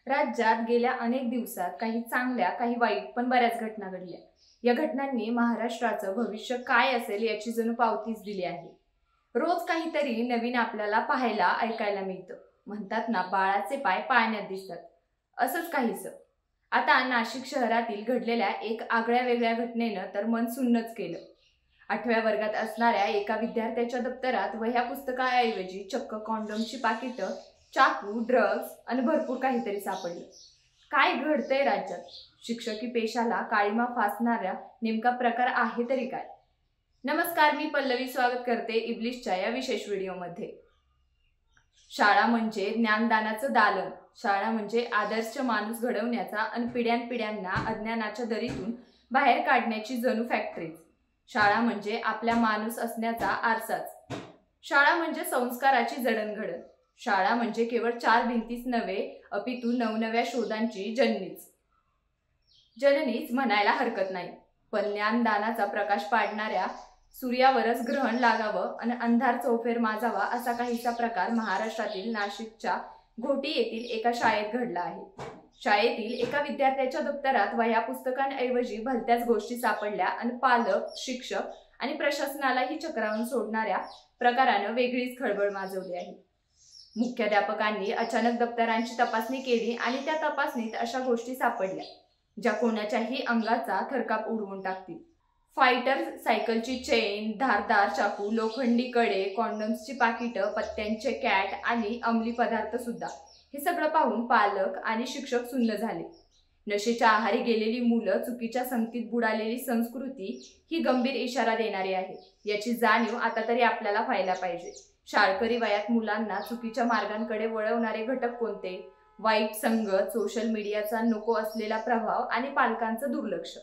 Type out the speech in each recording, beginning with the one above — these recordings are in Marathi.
राज्यात गेल्या अनेक दिवसात काही चांगल्या काही वाईट पण बऱ्याच घटना घडल्या। या घटनांनी महाराष्ट्राचं भविष्य काय असेल याची जणू पावतीच दिली आहे। रोज काहीतरी नवीन आपल्याला पाहायला ऐकायला मिळतं। म्हणतात ना, बाळाचे पाय पाळण्यात दिसतात, असंच काहीसं। आता नाशिक शहरातील घडलेल्या एक आगळ्या वेगळ्या घटनेनं तर मन सुन्नच केलं। 8व्या वर्गात असणाऱ्या एका विद्यार्थ्याच्या दप्तरात वह्या पुस्तकाऐवजी चक्क कॉन्डोमची पाकिटं, चाकू, ड्रग्ज आणि भरपूर काहीतरी सापडलं। काय घडतंय राज्यात? शिक्षकी पेशाला काळीमा फासणारा नेमका प्रकार आहे तरी काय? नमस्कार, मी पल्लवी स्वागत करते इब्लिशच्या या विशेष व्हिडिओमध्ये। शाळा म्हणजे ज्ञानदानाचं दालन, शाळा म्हणजे आदर्श माणूस घडवण्याचा आणि पिढ्यानपिढ्यांना अज्ञानाच्या दरीतून बाहेर काढण्याची जणू फॅक्टरीज। शाळा म्हणजे आपल्या माणूस असण्याचा आरसाच। शाळा म्हणजे संस्काराची जडणघडण। शाळा म्हणजे केवळ 4 भिंतीच नव्हे, अपितू नवनव्या शोधांची जननीच म्हणायला हरकत नाही। पण ज्ञानदानाचा प्रकाश पाडणाऱ्या सूर्यावरच ग्रहण लागावं आणि अंधार चौफेर माजावा असा काहीसा प्रकार महाराष्ट्रातील नाशिकच्या घोटी येथील एका शाळेत घडला आहे। शाळेतील एका विद्यार्थ्याच्या दप्तरात वह्या पुस्तकांऐवजी भलत्याच गोष्टी सापडल्या आणि पालक, शिक्षक आणि प्रशासनालाही चक्रावून सोडणाऱ्या प्रकारानं वेगळीच खळबळ माजवली आहे। मुख्याध्यापकांनी अचानक दप्तरांची तपासणी केली आणि त्या तपासणीत अशा गोष्टी सापडल्या ज्या कोणाच्याही अंगाचा थरकाप उडवून टाकतील। फायटर सायकलची चेन, धारदार चाकू, लोखंडी कडे, कॉन्डोम्सची पाकिटं, पत्त्यांचे कॅट आणि अंमली पदार्थ सुद्धा। हे सगळं पाहून पालक आणि शिक्षक सुन्न झाले। नशेच्या आहारी गेलेली मुलं, चुकीच्या संगतीत बुडालेली संस्कृती ही गंभीर इशारा देणारी आहे। याची जाणीव आता तरी आपल्याला व्हायला पाहिजे। शाळकरी वयात मुलांना चुकीच्या मार्गांकडे वळवणारे घटक कोणते? वाईट संगत, सोशल मीडियाचा नको असलेला प्रभाव आणि पालकांचं दुर्लक्ष,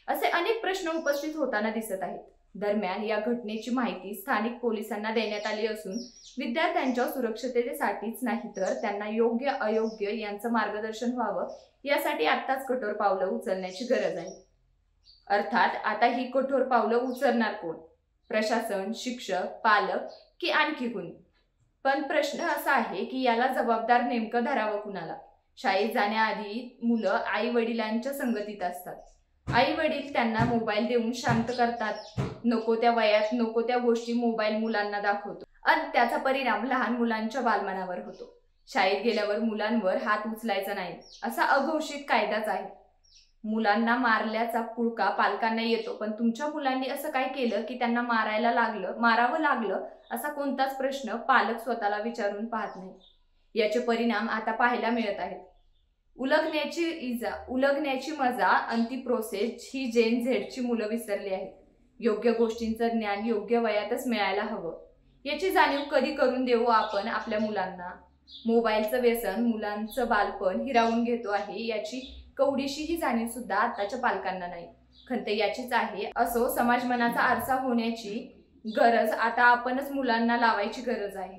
असे अनेक प्रश्न उपस्थित होताना दिसत आहेत। दरम्यान या घटनेची माहिती स्थानिक पोलिसांना देण्यात आली असून विद्यार्थ्यांच्या सुरक्षिततेसाठीच नाही तर त्यांना योग्य अयोग्य यांचं मार्गदर्शन व्हावं यासाठी आत्ताच कठोर पावलं उचलण्याची गरज आहे। अर्थात आता ही कठोर पावलं उचलणार कोण? प्रशासन, शिक्षक, पालक की आणखी कोणी? पण प्रश्न असा आहे की याला जबाबदार नेमकं धरावं कुणाला? शाळेत जाण्याआधी मुलं आई वडिलांच्या संगतीत असतात। आई वडील त्यांना मोबाईल देऊन शांत करतात। नको त्या वयात नको त्या गोष्टी मोबाईल मुलांना दाखवतो आणि त्याचा परिणाम लहान मुलांच्या बालमनावर होतो। शाळेत गेल्यावर मुलांवर हात उचलायचा नाही असा अघोषित कायदाच आहे। मुलांना मारल्याचा पुळका पालकांना येतो, पण तुमच्या मुलांनी असं काय केलं की त्यांना मारावं लागलं असा कोणताच प्रश्न पालक स्वतःला विचारून पाहत नाही। याचे परिणाम आता पाहायला मिळत आहेत। उलगण्याची मजा आणि ती प्रोसेस ही जेन झेडची मुलं विसरली आहेत। योग्य गोष्टींचं ज्ञान योग्य वयातच मिळायला हवं, याची जाणीव कधी करून देऊ आपण आपल्या मुलांना? मोबाईलचं व्यसन मुलांचं बालपण हिरावून घेतो आहे, याची कवडीशीही जाणीव सुद्धा आताच्या पालकांना नाही। खंत याचीच आहे। असो, समाज मनाचा आरसा होण्याची गरज आता आपणच मुलांना लावायची गरज आहे।